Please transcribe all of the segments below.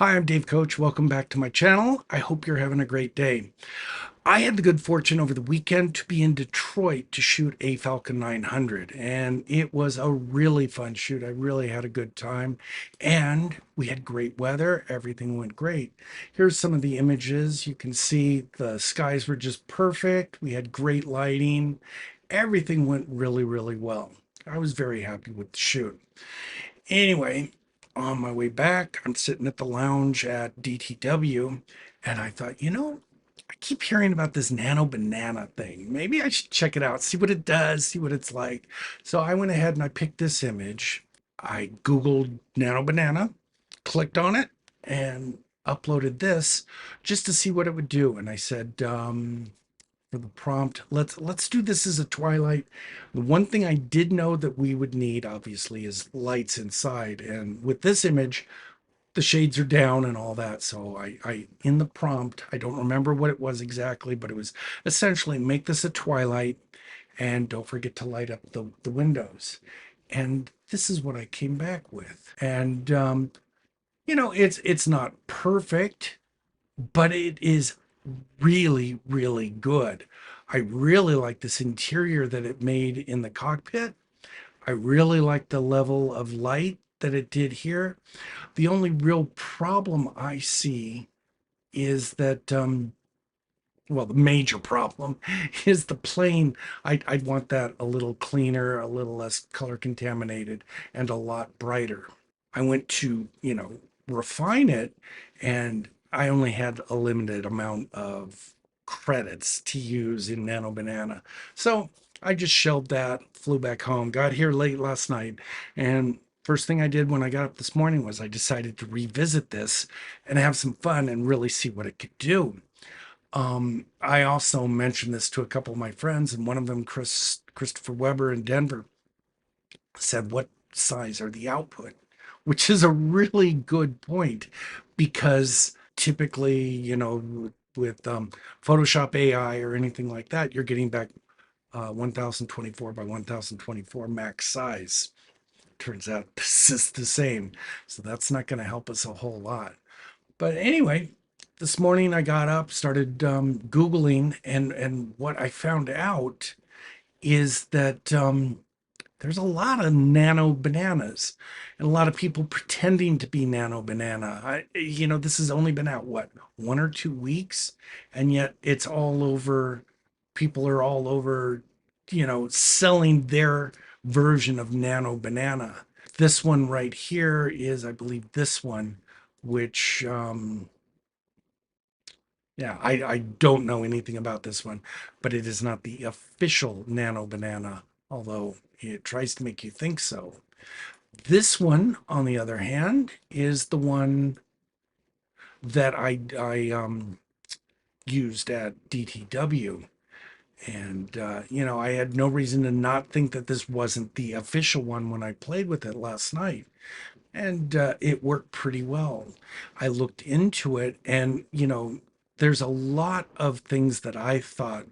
Hi, I'm Dave Koch. Welcome back to my channel. I hope you're having a great day. I had the good fortune over the weekend to be in Detroit to shoot a Falcon 900, and it was a really fun shoot. I really had a good time, and we had great weather. Everything went great. Here's some of the images. You can see the skies were just perfect. We had great lighting. Everything went really, really well. I was very happy with the shoot. Anyway, on my way back, I'm sitting at the lounge at DTW, and I thought, I keep hearing about this Nano Banana thing. Maybe I should check it out, see what it does, see what it's like. So I went ahead and I picked this image. I Googled Nano Banana, clicked on it, and uploaded this just to see what it would do. And I said, for the prompt. Let's do this as a Twilight. The one thing I did know that we would need, obviously, is lights inside. And with this image, the shades are down and all that. So I in the prompt, I don't remember what it was exactly, but it was essentially make this a Twilight and don't forget to light up the windows. And this is what I came back with. And it's not perfect, but it is really, really good. I really like this interior that it made in the cockpit. I really like the level of light that it did here. The only real problem I see is that, well, the major problem is the plane. I'd want that a little cleaner, a little less color contaminated, and a lot brighter. I went to, refine it, and I only had a limited amount of credits to use in Nano Banana. So I just shelved that, flew back home, got here late last night, and first thing I did when I got up this morning was I decided to revisit this and have some fun and really see what it could do. I also mentioned this to a couple of my friends, and one of them, Christopher Weber in Denver, said, "What size are the output?" Which is a really good point because typically, with Photoshop AI or anything like that, you're getting back 1024 by 1024 max size. Turns out this is the same. So that's not going to help us a whole lot. But anyway, this morning I got up, started Googling, and what I found out is that there's a lot of nano bananas and a lot of people pretending to be nano banana. This has only been out, what, 1 or 2 weeks? And yet it's all over. People are all over, selling their version of nano banana. This one right here is, I believe, this one, which, yeah, I don't know anything about this one, but it is not the official Nano Banana, although it tries to make you think so. This one, on the other hand, is the one that I used at DTW. And, I had no reason to not think that this wasn't the official one when I played with it last night. And it worked pretty well. I looked into it, and there's a lot of things that I thought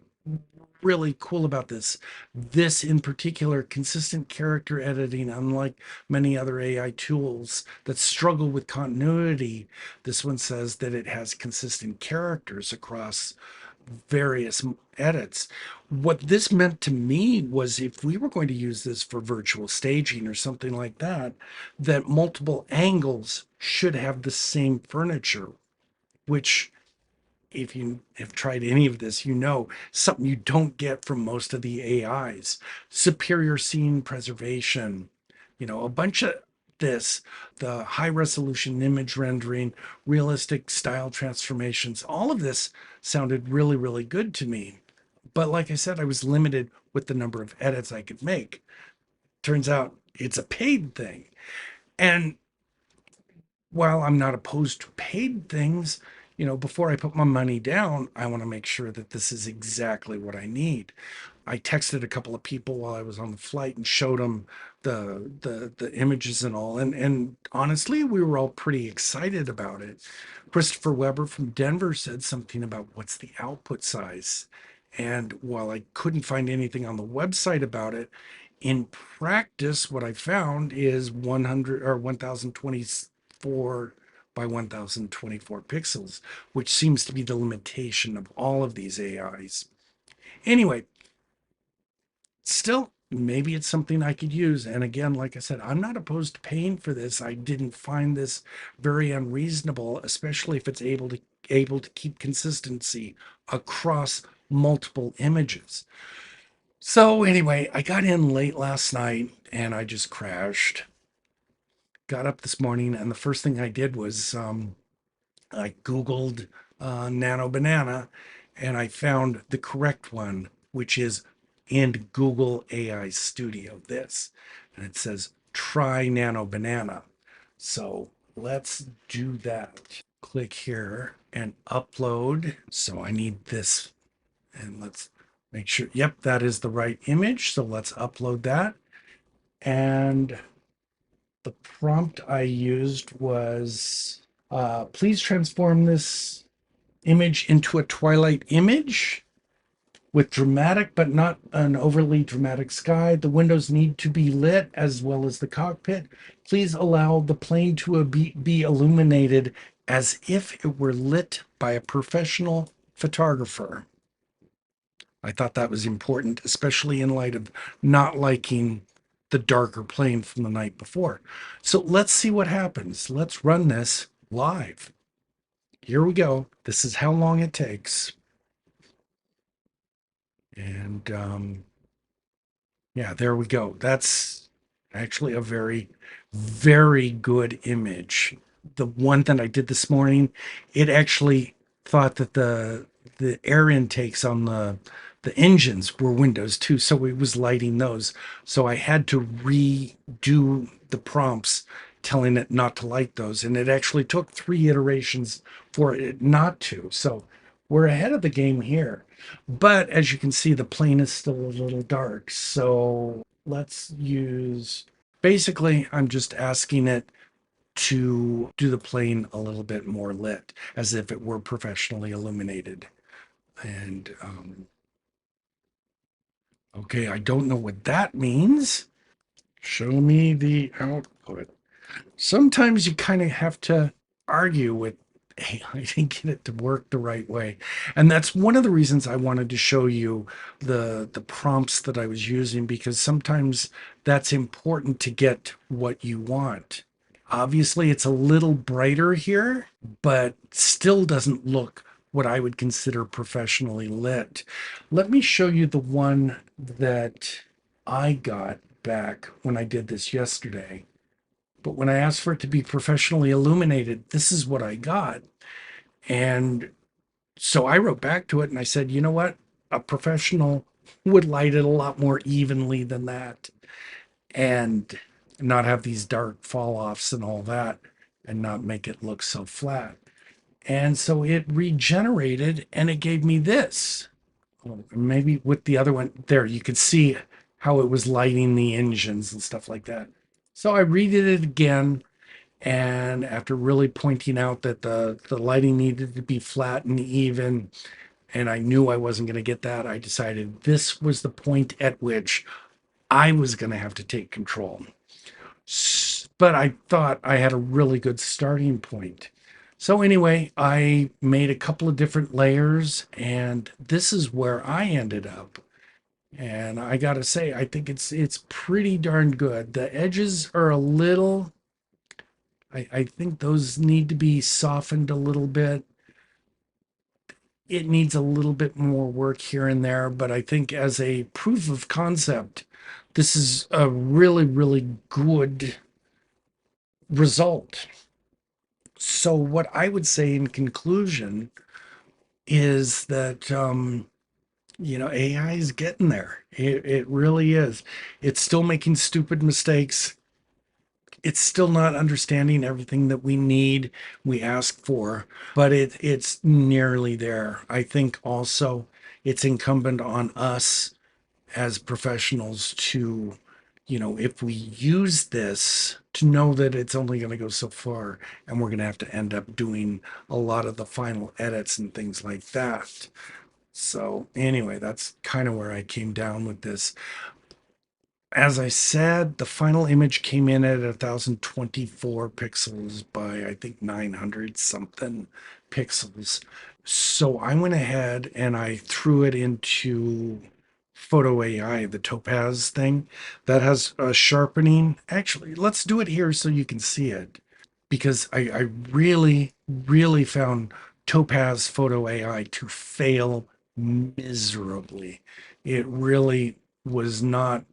really cool about this. This in particular, consistent character editing, unlike many other AI tools that struggle with continuity. This one says that it has consistent characters across various edits. What this meant to me was if we were going to use this for virtual staging or something like that, that multiple angles should have the same furniture, which, if you have tried any of this, something you don't get from most of the AIs. Superior scene preservation, a bunch of this, the high resolution image rendering, realistic style transformations, all of this sounded really, really good to me. But like I said, I was limited with the number of edits I could make. Turns out it's a paid thing. And while I'm not opposed to paid things, before I put my money down, I want to make sure that this is exactly what I need. I texted a couple of people while I was on the flight and showed them the images and all, and honestly, we were all pretty excited about it. Christopher Weber from Denver said something about what's the output size, and while I couldn't find anything on the website about it, in practice, what I found is 100 or 1024 by 1024 pixels, which seems to be the limitation of all of these AIs. Anyway, still, maybe it's something I could use. And again, like I said, I'm not opposed to paying for this. I didn't find this very unreasonable, especially if it's able to keep consistency across multiple images. So anyway, I got in late last night and I just crashed. Got up this morning and the first thing I did was I Googled Nano Banana and I found the correct one, which is in Google AI Studio. This, and it says try Nano Banana. So let's do that. Click here and upload. So I need this, and let's make sure. Yep, that is the right image. So let's upload that. And the prompt I used was please transform this image into a Twilight image with dramatic but not an overly dramatic sky. The windows need to be lit as well as the cockpit. Please allow the plane to be illuminated as if it were lit by a professional photographer. I thought that was important, especially in light of not liking the darker plane from the night before. So let's see what happens. Let's run this live. Here we go. This is how long it takes. And yeah, there we go. That's actually a very, very good image. The one that I did this morning, it actually thought that the air intakes on the engines were windows too, so it was lighting those. So I had to redo the prompts telling it not to light those, and it actually took 3 iterations for it not to. So we're ahead of the game here. But as you can see, the plane is still a little dark. So let's use, basically, I'm just asking it to do the plane a little bit more lit, as if it were professionally illuminated. And okay, I don't know what that means. Show me the output. Sometimes you kind of have to argue with AI to get it to work the right way. And that's one of the reasons I wanted to show you the prompts that I was using, because sometimes that's important to get what you want. Obviously, it's a little brighter here, but still doesn't look what I would consider professionally lit. Let me show you the one that I got back when I did this yesterday. But when I asked for it to be professionally illuminated, this is what I got. And so I wrote back to it and I said, you know what? A professional would light it a lot more evenly than that and not have these dark fall offs and all that and not make it look so flat. And so it regenerated and it gave me this. Maybe with the other one there, you could see how it was lighting the engines and stuff like that. So I redid it again. And after really pointing out that the lighting needed to be flat and even, and I knew I wasn't going to get that, I decided this was the point at which I was going to have to take control. But I thought I had a really good starting point. So anyway, I made a couple of different layers, and this is where I ended up. And I gotta say, I think it's pretty darn good. The edges are a little, I think those need to be softened a little bit. It needs a little bit more work here and there, but I think as a proof of concept, this is a really, really good result. So what I would say in conclusion is that AI is getting there. It really is. It's still making stupid mistakes. It's still not understanding everything that we ask for, but it's nearly there. I think also it's incumbent on us as professionals to, if we use this, to know that it's only going to go so far and we're going to have to end up doing a lot of the final edits and things like that. So anyway, that's kind of where I came down with this. As I said, the final image came in at 1024 pixels by I think 900 something pixels. So I went ahead and I threw it into Photo AI, the Topaz thing that has a sharpening. Actually, let's do it here so you can see it because I really, really found Topaz Photo AI to fail miserably. It really was not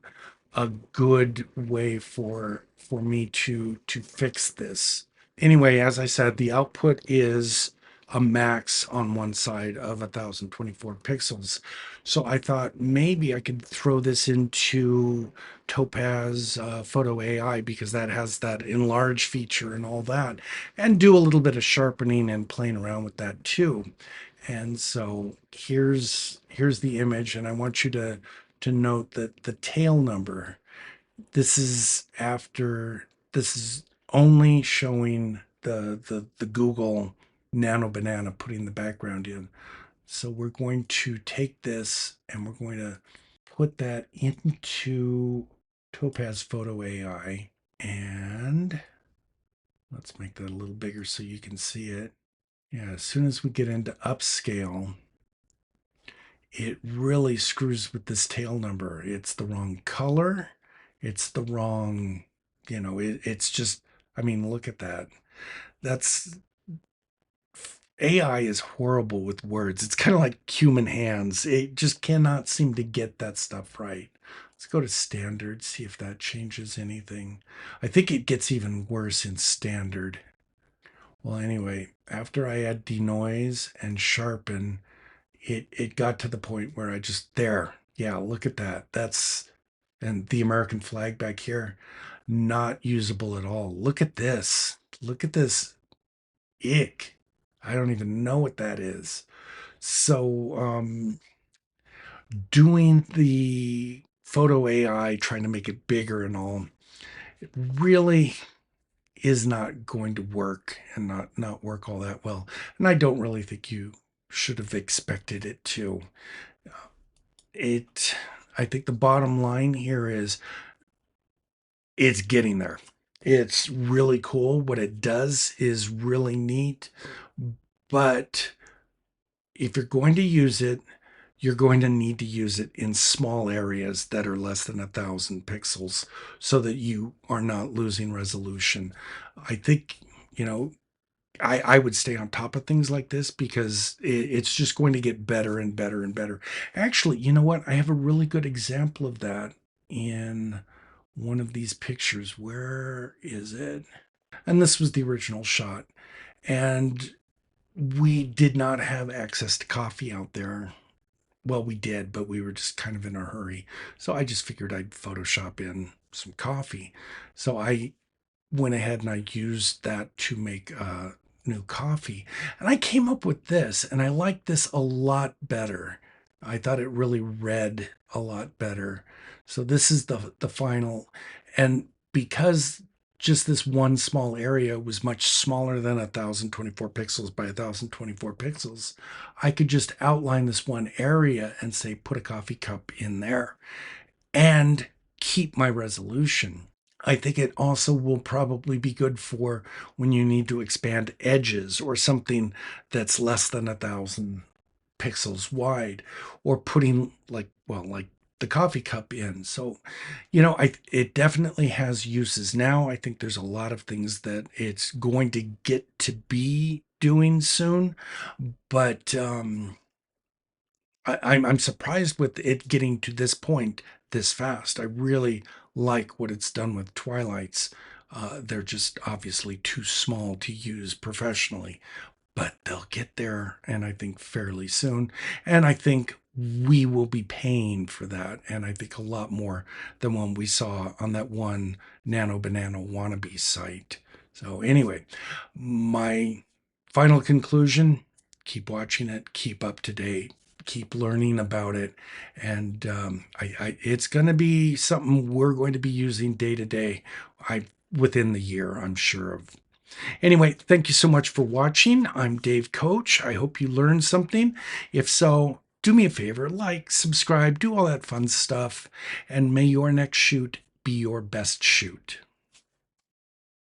a good way for me to fix this. Anyway, as I said, the output is a max on one side of 1024 pixels. So I thought maybe I could throw this into Topaz Photo AI because that has that enlarge feature and all that, and do a little bit of sharpening and playing around with that too. And so here's the image, and I want you to note that the tail number, this is after, this is only showing the Google Nano Banana putting the background in. So we're going to take this and we're going to put that into Topaz Photo AI, and let's make that a little bigger so you can see it. Yeah, as soon as we get into upscale, it really screws with this tail number. It's the wrong color. It's the wrong, it's just, I mean, look at that. That's, AI is horrible with words. It's kind of like human hands. It just cannot seem to get that stuff right. Let's go to standard, see if that changes anything. I think it gets even worse in standard. Well, anyway, after I add denoise and sharpen, it got to the point where I just, there, yeah, look at that. That's, and the American flag back here, not usable at all. Look at this. Look at this ick. I don't even know what that is. So doing the photo AI, trying to make it bigger and all, it really is not going to work, and not work all that well. And I don't really think you should have expected it to. It, I think the bottom line here is it's getting there. It's really cool. What it does is really neat. But if you're going to use it, you're going to need to use it in small areas that are less than 1,000 pixels so that you are not losing resolution. I think, you know, I would stay on top of things like this because it's just going to get better and better and better. Actually, you know what? I have a really good example of that in one of these pictures. Where is it? And this was the original shot. And we did not have access to coffee out there. Well, we did, but we were just kind of in a hurry. So I just figured I'd Photoshop in some coffee. So I went ahead and I used that to make new coffee. And I came up with this, and I liked this a lot better. I thought it really read a lot better. So this is the final. And because just this one small area was much smaller than 1024 pixels by 1024 pixels, I could just outline this one area and say, put a coffee cup in there and keep my resolution. I think it also will probably be good for when you need to expand edges or something that's less than 1,000 pixels wide, or putting like, well, like the coffee cup in. So, it definitely has uses. Now I think there's a lot of things that it's going to get to be doing soon, but I'm surprised with it getting to this point this fast. I really like what it's done with Twilights. They're just obviously too small to use professionally, but they'll get there, and I think fairly soon. And I think we will be paying for that, and I think a lot more than when we saw on that one Nano Banana wannabe site. So anyway, my final conclusion: keep watching it, keep up to date, keep learning about it, and it's going to be something we're going to be using day to day. Within the year, I'm sure of. Anyway, thank you so much for watching. I'm Dave Koch. I hope you learned something. If so, do me a favor, like, subscribe, do all that fun stuff, and may your next shoot be your best shoot.